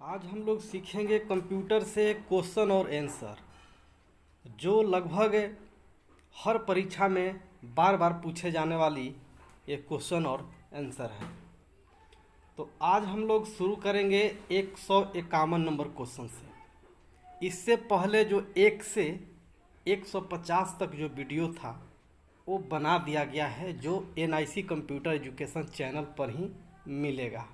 आज हम लोग सीखेंगे कंप्यूटर से क्वेश्चन और आंसर जो लगभग हर परीक्षा में बार बार पूछे जाने वाली ये क्वेश्चन और आंसर है। तो आज हम लोग शुरू करेंगे 151 नंबर क्वेश्चन से। इससे पहले जो 1 से 150 तक जो वीडियो था वो बना दिया गया है, जो NIC कंप्यूटर एजुकेशन चैनल पर ही मिलेगा।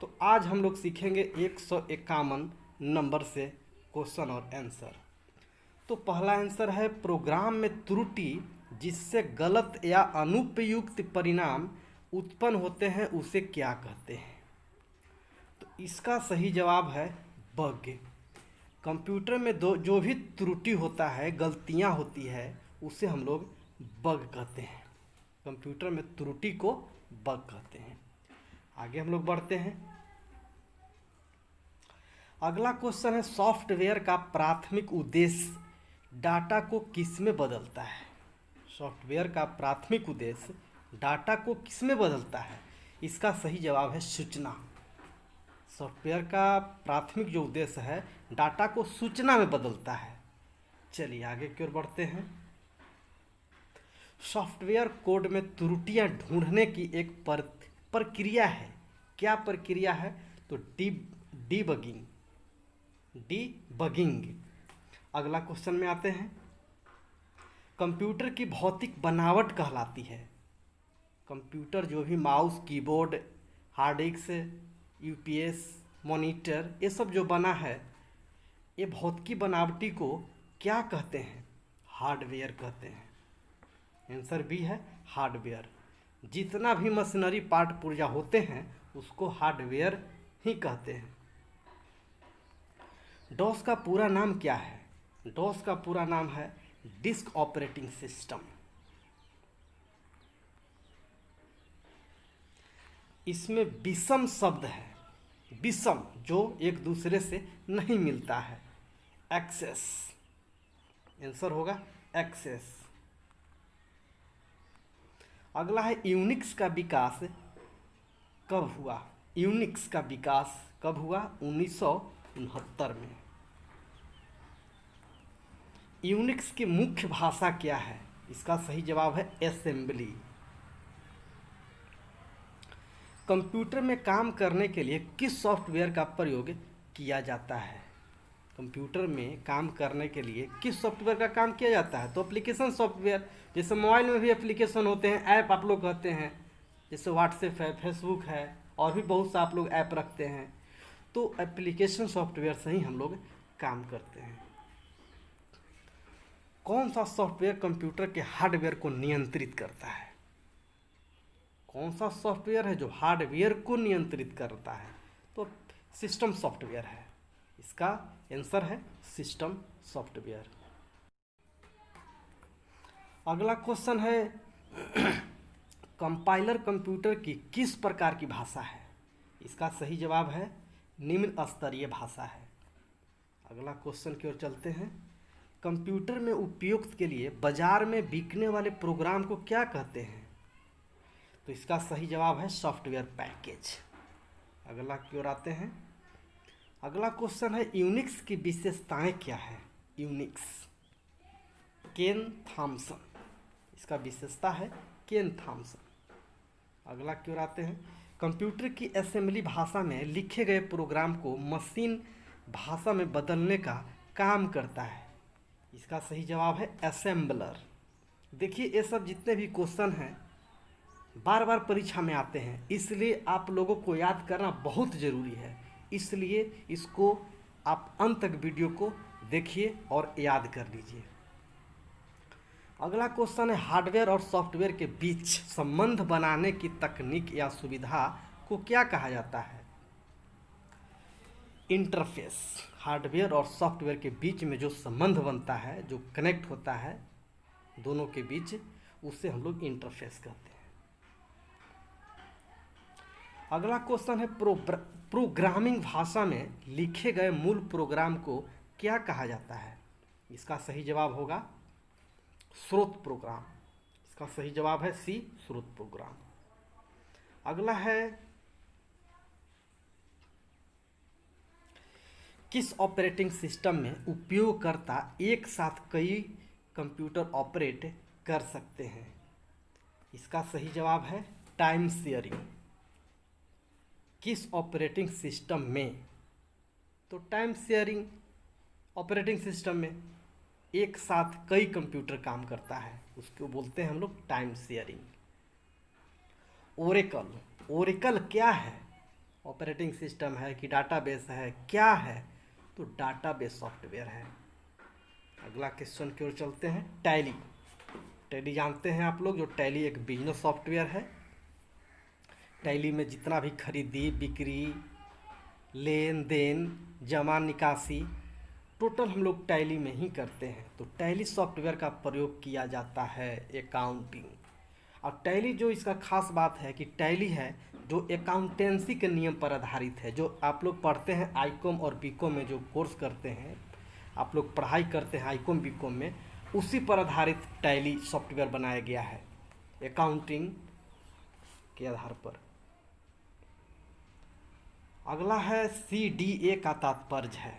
तो आज हम लोग सीखेंगे 151 नंबर से क्वेश्चन और आंसर। तो पहला आंसर है, प्रोग्राम में त्रुटि जिससे गलत या अनुपयुक्त परिणाम उत्पन्न होते हैं उसे क्या कहते हैं? तो इसका सही जवाब है बग। कंप्यूटर में जो भी त्रुटि होता है, गलतियां होती है, उसे हम लोग बग कहते हैं। कंप्यूटर में त्रुटि को बग कहते हैं। आगे हम लोग बढ़ते हैं। अगला क्वेश्चन है, सॉफ्टवेयर का प्राथमिक उद्देश्य डाटा को किस में बदलता है? सॉफ्टवेयर का प्राथमिक उद्देश्य डाटा को किस में बदलता है? इसका सही जवाब है सूचना। सॉफ्टवेयर का प्राथमिक जो उद्देश्य है डाटा को सूचना में बदलता है। चलिए आगे की ओर बढ़ते हैं। सॉफ्टवेयर कोड में त्रुटियां ढूंढने की एक प्रक्रिया है। क्या प्रक्रिया है? तो डीबगिंग। अगला क्वेश्चन में आते हैं, कंप्यूटर की भौतिक बनावट कहलाती है। कंप्यूटर जो भी mouse, keyboard, hard disk, UPS, monitor, ये सब जो बना है, ये भौतिकी बनावटी को क्या कहते हैं? हार्डवेयर कहते हैं। आंसर बी है हार्डवेयर। जितना भी मशीनरी पार्ट पुर्जा होते हैं उसको हार्डवेयर ही कहते हैं। डॉस का पूरा नाम क्या है? डॉस का पूरा नाम है डिस्क ऑपरेटिंग सिस्टम। इसमें विषम शब्द है, विषम जो एक दूसरे से नहीं मिलता है। एक्सेस, आंसर होगा एक्सेस। अगला है, यूनिक्स का विकास कब हुआ? यूनिक्स का विकास कब हुआ? 1969 में। यूनिक्स की मुख्य भाषा क्या है? इसका सही जवाब है असेंबली। कंप्यूटर में काम करने के लिए किस सॉफ्टवेयर का प्रयोग किया जाता है? कंप्यूटर में काम करने के लिए किस सॉफ्टवेयर का काम किया जाता है? तो एप्लीकेशन सॉफ्टवेयर। जैसे मोबाइल में भी एप्लीकेशन होते हैं, ऐप आप लोग कहते हैं, जैसे व्हाट्सएप है, फेसबुक है, और भी बहुत सा आप लोग ऐप रखते हैं। तो एप्लीकेशन सॉफ्टवेयर से ही हम लोग काम करते हैं। कौन सा सॉफ्टवेयर कंप्यूटर के हार्डवेयर को नियंत्रित करता है? कौन सा सॉफ्टवेयर है जो हार्डवेयर को नियंत्रित करता है? तो सिस्टम सॉफ्टवेयर है। इसका आंसर है सिस्टम सॉफ्टवेयर। अगला क्वेश्चन है, कंपाइलर कंप्यूटर की किस प्रकार की भाषा है? इसका सही जवाब है निम्न स्तरीय भाषा है। अगला क्वेश्चन की ओर चलते हैं। कंप्यूटर में उपयोग के लिए बाजार में बिकने वाले प्रोग्राम को क्या कहते हैं? तो इसका सही जवाब है सॉफ्टवेयर पैकेज। अगला की ओर आते हैं। अगला क्वेश्चन है, यूनिक्स की विशेषताएं क्या है? यूनिक्स, केन थॉमसन। इसका विशेषता है केन थॉमसन। अगला की ओर आते हैं। कंप्यूटर की असेंबली भाषा में लिखे गए प्रोग्राम को मशीन भाषा में बदलने का काम करता है। इसका सही जवाब है असेंबलर। देखिए, ये सब जितने भी क्वेश्चन हैं बार बार परीक्षा में आते हैं, इसलिए आप लोगों को याद करना बहुत ज़रूरी है। इसलिए इसको आप अंत तक वीडियो को देखिए और याद कर लीजिए। अगला क्वेश्चन है, हार्डवेयर और सॉफ्टवेयर के बीच संबंध बनाने की तकनीक या सुविधा को क्या कहा जाता है? इंटरफेस। हार्डवेयर और सॉफ्टवेयर के बीच में जो संबंध बनता है, जो कनेक्ट होता है दोनों के बीच, उसे हम लोग इंटरफेस कहते हैं। अगला क्वेश्चन है, प्रोग्रामिंग भाषा में लिखे गए मूल प्रोग्राम को क्या कहा जाता है? इसका सही जवाब होगा स्रोत प्रोग्राम। इसका सही जवाब है सी, स्रोत प्रोग्राम। अगला है, किस ऑपरेटिंग सिस्टम में उपयोगकर्ता एक साथ कई कंप्यूटर ऑपरेट कर सकते हैं? इसका सही जवाब है टाइम शेयरिंग। किस ऑपरेटिंग सिस्टम में? तो टाइम शेयरिंग ऑपरेटिंग सिस्टम में एक साथ कई कंप्यूटर काम करता है, उसको बोलते हैं हम लोग टाइम शेयरिंग। ओरेकल, ओरेकल क्या है? ऑपरेटिंग सिस्टम है कि डाटाबेस है, क्या है? तो डाटाबेस सॉफ्टवेयर है। अगला क्वेश्चन की ओर चलते हैं। टैली, टैली जानते हैं आप लोग, जो टैली एक बिजनेस सॉफ्टवेयर है। टैली में जितना भी खरीदी बिक्री लेन देन जमा निकासी टोटल हम लोग टैली में ही करते हैं। तो टैली सॉफ्टवेयर का प्रयोग किया जाता है अकाउंटिंग। और टैली जो इसका खास बात है कि टैली है जो अकाउंटेंसी के नियम पर आधारित है। जो आप लोग पढ़ते हैं आईकॉम और बीकॉम में, जो कोर्स करते हैं आप लोग, पढ़ाई करते हैं आईकॉम बीकॉम में, उसी पर आधारित टैली सॉफ्टवेयर बनाया गया है अकाउंटिंग के आधार पर। अगला है CDA का तात्पर्य है।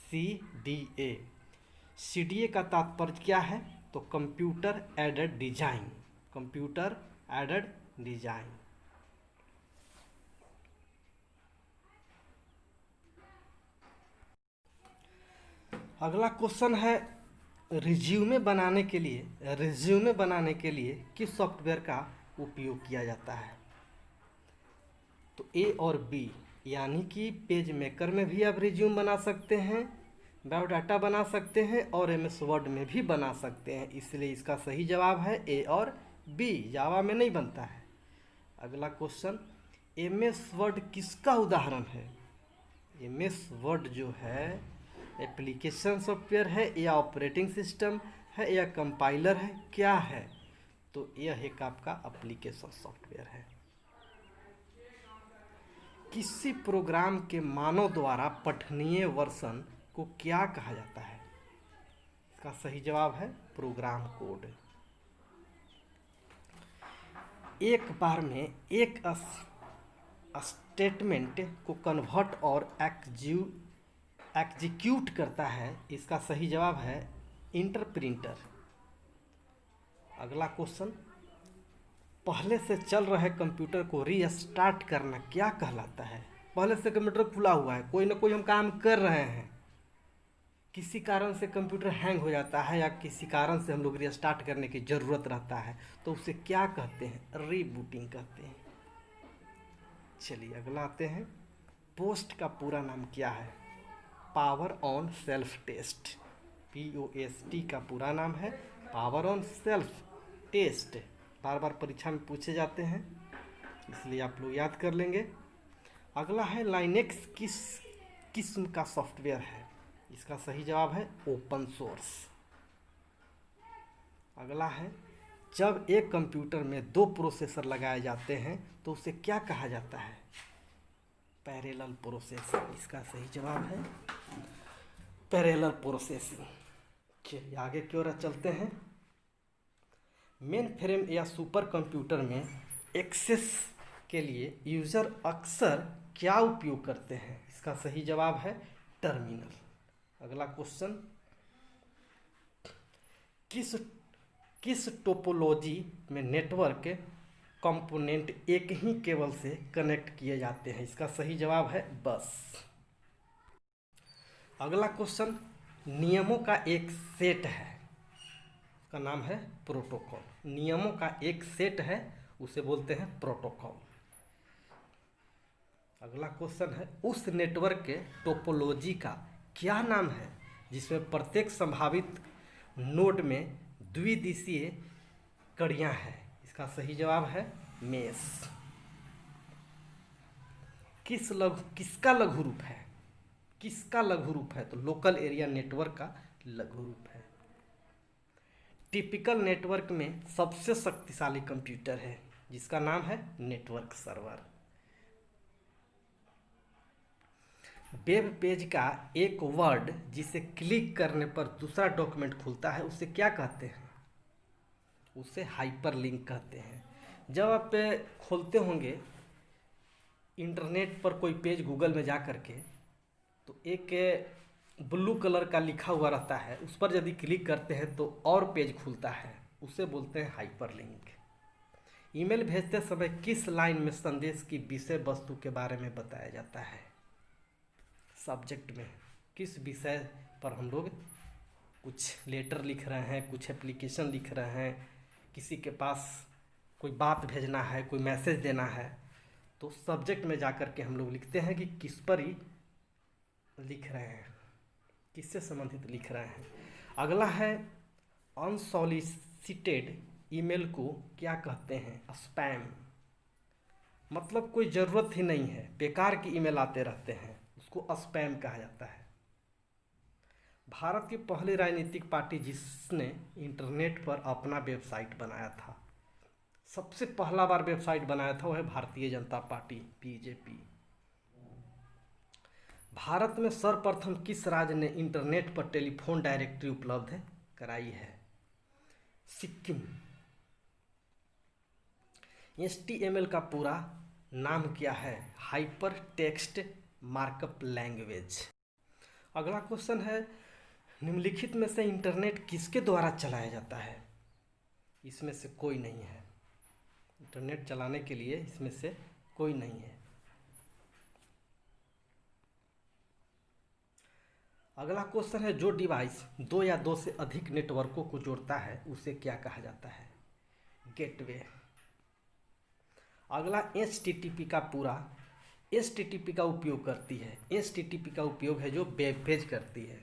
CDA, CDA का तात्पर्य क्या है? तो computer aided design, computer aided design. अगला क्वेश्चन है रिज्यूमे बनाने के लिए, रिज्यूमे बनाने के लिए किस सॉफ्टवेयर का उपयोग किया जाता है? तो A और B, यानी कि पेज मेकर में भी आप रिज्यूम बना सकते हैं, बायोडाटा बना सकते हैं और MS वर्ड में भी बना सकते हैं। इसलिए इसका सही जवाब है A और B, जावा में नहीं बनता है। अगला क्वेश्चन, MS वर्ड किसका उदाहरण है? MS वर्ड जो है एप्लीकेशन सॉफ्टवेयर है या ऑपरेटिंग सिस्टम है या कंपाइलर है, क्या है? तो यह एक आपका एप्लीकेशन सॉफ्टवेयर है। किसी प्रोग्राम के मानव द्वारा पठनीय वर्जन को क्या कहा जाता है? इसका सही जवाब है प्रोग्राम कोड। एक बार में एक स्टेटमेंट को कन्वर्ट और एग्जीक्यूट करता है, इसका सही जवाब है इंटरप्रिटर। अगला क्वेश्चन, पहले से चल रहे कंप्यूटर को रीस्टार्ट करना क्या कहलाता है? पहले से कंप्यूटर खुला हुआ है, कोई ना कोई हम काम कर रहे हैं, किसी कारण से कंप्यूटर हैंग हो जाता है या किसी कारण से हम लोग रीस्टार्ट करने की ज़रूरत रहता है, तो उसे क्या कहते हैं? रीबूटिंग कहते हैं। चलिए अगला आते हैं। पोस्ट का पूरा नाम क्या है? Power on self test, POST का पूरा नाम है पावर ऑन सेल्फ टेस्ट। बार बार परीक्षा में पूछे जाते हैं, इसलिए आप लोग याद कर लेंगे। अगला है लाइनेक्स किस किस्म का सॉफ्टवेयर है? इसका सही जवाब है ओपन सोर्स। अगला है, जब एक कंप्यूटर में 2 प्रोसेसर लगाए जाते हैं तो उसे क्या कहा जाता है? पैरेलल प्रोसेसिंग, इसका सही जवाब है पैरेलल प्रोसेसिंग। चलिए आगे की ओर चलते हैं। मेन फ्रेम या सुपर कंप्यूटर में एक्सेस के लिए यूज़र अक्सर क्या उपयोग करते हैं? इसका सही जवाब है टर्मिनल। अगला क्वेश्चन, किस टोपोलॉजी में नेटवर्क कंपोनेंट एक ही केबल से कनेक्ट किए जाते हैं? इसका सही जवाब है बस। अगला क्वेश्चन, नियमों का एक सेट है, उसका नाम है प्रोटोकॉल। नियमों का एक सेट है, उसे बोलते हैं प्रोटोकॉल। अगला क्वेश्चन है, उस नेटवर्क के टोपोलॉजी का क्या नाम है जिसमें प्रत्येक संभावित नोड में द्विदिशीय कड़ियां हैं? इसका सही जवाब है मेश। किसका लघु रूप है? किसका लघु रूप है? तो लोकल एरिया नेटवर्क का लघु रूप है। टिपिकल नेटवर्क में सबसे शक्तिशाली कंप्यूटर है जिसका नाम है नेटवर्क सर्वर। वेब पेज का एक वर्ड जिसे क्लिक करने पर दूसरा डॉक्यूमेंट खुलता है, उसे क्या कहते हैं? उसे हाइपरलिंक कहते हैं। जब आप खोलते होंगे इंटरनेट पर कोई पेज गूगल में जा करके, तो एक ब्लू कलर का लिखा हुआ रहता है, उस पर यदि क्लिक करते हैं तो और पेज खुलता है, उसे बोलते हैं हाइपरलिंक। ईमेल भेजते समय किस लाइन में संदेश की विषय वस्तु के बारे में बताया जाता है? सब्जेक्ट में किस विषय पर हम लोग कुछ लेटर लिख रहे हैं, कुछ एप्लीकेशन लिख रहे हैं, किसी के पास कोई बात भेजना है, कोई मैसेज देना है, तो सब्जेक्ट में जाकर के हम लोग लिखते हैं कि किस पर ही लिख रहे हैं, किससे संबंधित लिख रहे हैं। अगला है अनसॉलिसिटेड ईमेल को क्या कहते हैं? स्पैम। मतलब कोई ज़रूरत ही नहीं है, बेकार की ईमेल आते रहते हैं, उसको स्पैम कहा जाता है। भारत की पहली राजनीतिक पार्टी जिसने इंटरनेट पर अपना वेबसाइट बनाया था, सबसे पहला बार वेबसाइट बनाया था, वो है भारतीय जनता पार्टी बीजेपी। भारत में सर्वप्रथम किस राज्य ने इंटरनेट पर टेलीफोन डायरेक्टरी उपलब्ध कराई है? सिक्किम। HTML का पूरा नाम क्या है? Hyper text markup language. अगला क्वेश्चन है, निम्नलिखित में से इंटरनेट किसके द्वारा चलाया जाता है? इसमें से कोई नहीं है। इंटरनेट चलाने के लिए इसमें से कोई नहीं है। अगला क्वेश्चन है, जो डिवाइस दो या दो से अधिक नेटवर्कों को जोड़ता है उसे क्या कहा जाता है? गेटवे। अगला HTTP का पूरा, HTTP का उपयोग करती है, HTTP का उपयोग है जो वेब पेज करती है।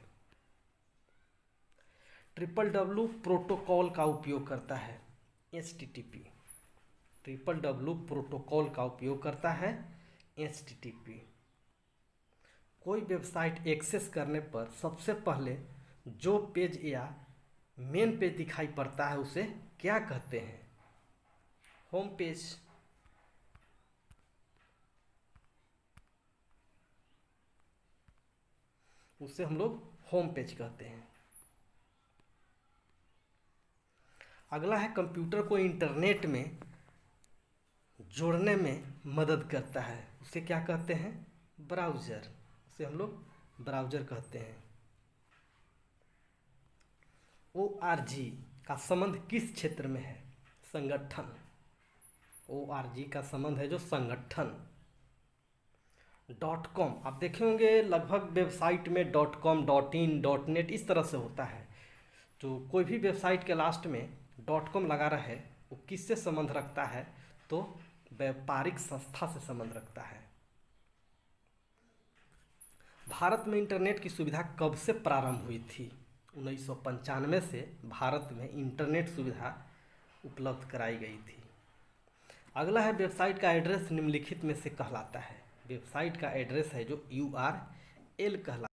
WWW प्रोटोकॉल का उपयोग करता है HTTP। WWW प्रोटोकॉल का उपयोग करता है HTTP। कोई वेबसाइट एक्सेस करने पर सबसे पहले जो पेज या मेन पेज दिखाई पड़ता है उसे क्या कहते हैं? Home page. उसे हम लोग होम पेज कहते हैं। अगला है, कंप्यूटर को इंटरनेट में जोड़ने में मदद करता है, उसे क्या कहते हैं? ब्राउज़र। उसे हम लोग ब्राउज़र कहते हैं। ORG का संबंध किस क्षेत्र में है? संगठन। ORG का संबंध है जो संगठन। .com, आप देखे होंगे लगभग वेबसाइट में .com, .in, .net इस तरह से होता है। तो कोई भी वेबसाइट के लास्ट में .com लगा रहे, वो किससे संबंध रखता है? तो व्यापारिक संस्था से संबंध रखता है। भारत में इंटरनेट की सुविधा कब से प्रारंभ हुई थी? 1995 से भारत में इंटरनेट सुविधा उपलब्ध कराई गई थी। अगला है, वेबसाइट का एड्रेस निम्नलिखित में से कहलाता है? वेबसाइट का एड्रेस है जो URL कहलाता है।